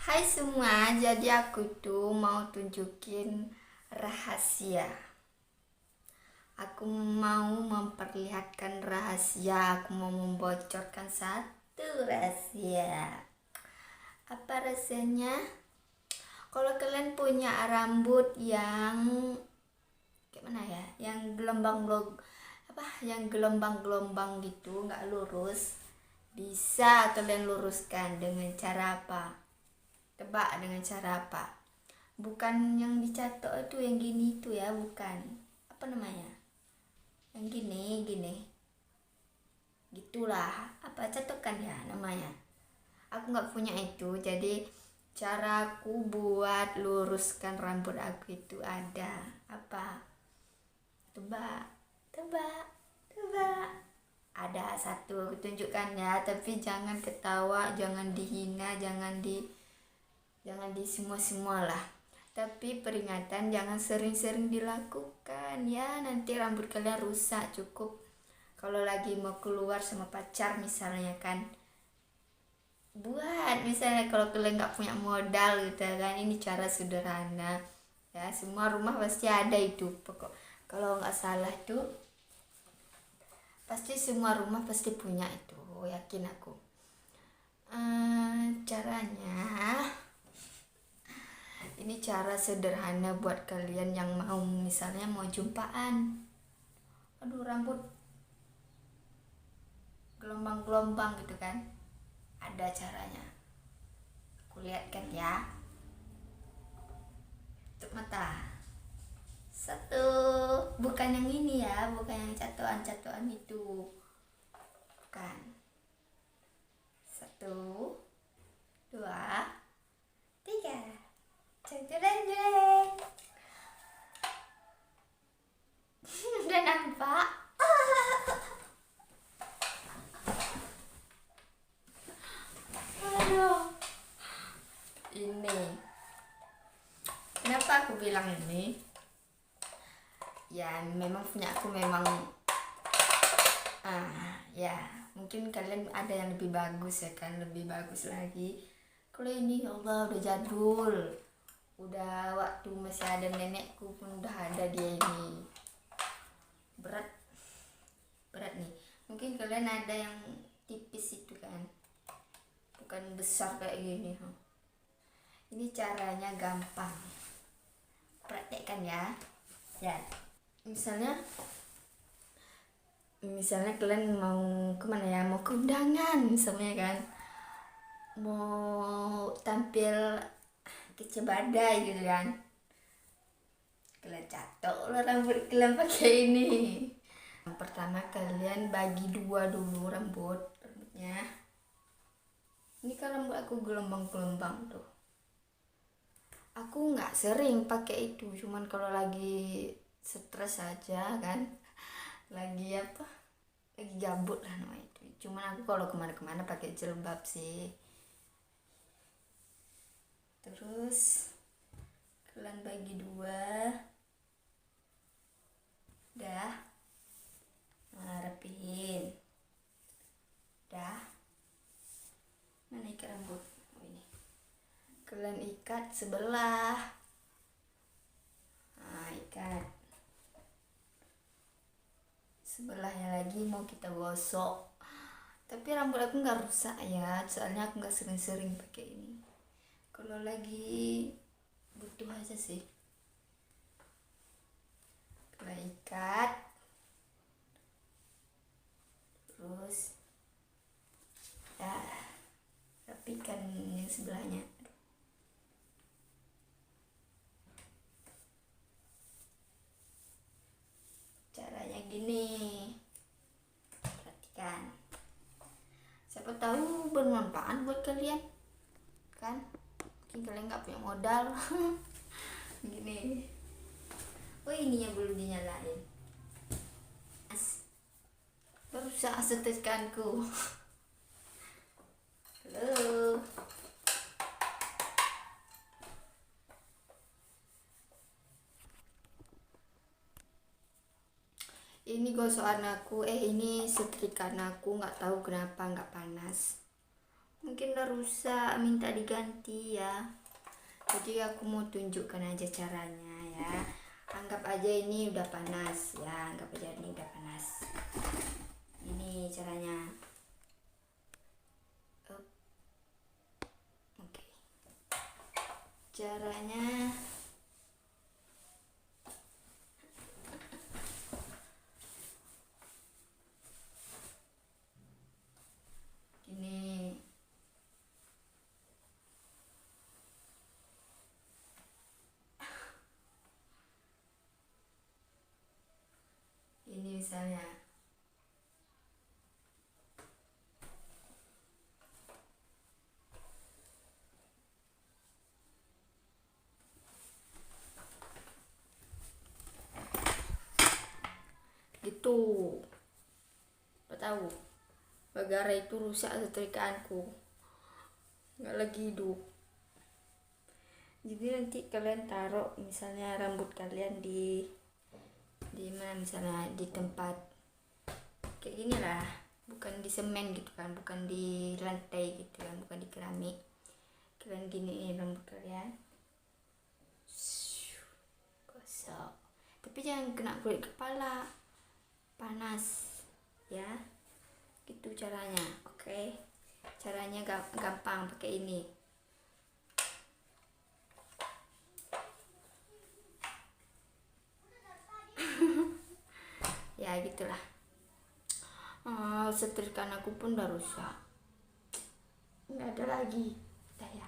Hai semua, jadi aku tuh mau tunjukin rahasia. Aku mau memperlihatkan rahasia, aku mau membocorkan satu rahasia. Apa rasanya? Kalau kalian punya rambut yang gimana ya? Yang gelombang-gelombang gitu, nggak lurus. Bisa kalian luruskan dengan cara apa? Tebak dengan cara apa? Bukan yang dicatok itu yang gini itu ya, bukan. Apa namanya? Yang gini gitulah. Apa catokan ya namanya? Aku nggak punya itu, jadi caraku buat luruskan rambut aku itu ada apa? Tebak, tebak, tebak. Ada satu, aku tunjukkan ya, tapi jangan ketawa, jangan dihina, jangan di semua lah, tapi peringatan jangan sering-sering dilakukan ya, nanti rambut kalian rusak. Cukup kalau lagi mau keluar sama pacar misalnya kan, buat misalnya kalau kalian nggak punya modal gitu kan, ini cara sederhana ya, semua rumah pasti ada itu pokok. Kalau nggak salah tuh pasti semua rumah pasti punya itu, yakin aku. Caranya ini cara sederhana buat kalian yang mau misalnya mau jumpaan. Aduh, rambut gelombang-gelombang gitu kan. Ada caranya. Aku lihatkan ya. Tutup mata. Satu, bukan yang ini ya, bukan yang catoan-catoan itu. Bukan. Satu, dua, tiga. Jeng jeng jeng. Udah nampak? Aduh. Ini. Kenapa aku bilang ini? Ya, memang punya aku memang ya, mungkin kalian ada yang lebih bagus ya kan, lebih bagus lagi. Kalau ini ya Allah udah jadul. Udah waktu masih ada nenekku pun udah ada dia ini. Berat. Berat nih. Mungkin kalian ada yang tipis itu kan. Bukan besar kayak gini. Ini caranya gampang. Praktekkan ya. Ya. Misalnya kalian mau kemana ya, mau ke undangan misalnya kan, mau tampil kece badai gitu kan, kalian catok lah rambut kalian pakai ini. Yang pertama kalian bagi dua dulu rambutnya. Ini kan rambut aku gelombang-gelombang tuh, aku nggak sering pakai itu, cuman kalau lagi stres aja kan, lagi gabut lah namanya itu. Cuman aku kalau kemana-kemana pakai jilbab sih. Terus kalian bagi dua, dah, rapihin, dah. Mana ikat rambut? Oh, ini kalian ikat sebelah. Ikat sebelahnya lagi, mau kita gosok. Tapi rambut aku nggak rusak ya, soalnya aku nggak sering-sering pakai ini. Kalau lagi butuh aja sih. Kita ikat, terus ya rapikan yang sebelahnya. Caranya gini, perhatikan, siapa tahu bermanfaat buat kalian kan, mungkin kalian nggak punya modal. Gini. Oh, ini yang belum dinyalain. Berusaha setekanku. Halo. Ini gosokan aku, ini setrikaan aku nggak tahu kenapa nggak panas. mungkin udah rusak, minta diganti ya. Jadi aku mau tunjukkan aja caranya ya. Anggap aja ini udah panas ya, anggap aja ini udah panas. Ini caranya. Oke. Caranya gini. Ini misalnya gitu. Gak tahu gara itu rusak setrikaanku, nggak lagi hidup. Jadi nanti kalian taruh misalnya rambut kalian di mana, misalnya di tempat kayak gini lah, bukan di semen gitu kan, bukan di lantai gitu kan, bukan di keramik. Kalian giniin rambut kalian, gosok, tapi jangan kena kulit kepala, panas ya. Gitu caranya. Oke, caranya gampang pakai ini. Ya gitulah. Setrikaan aku pun udah rusak, nggak ada lagi. Udah ya.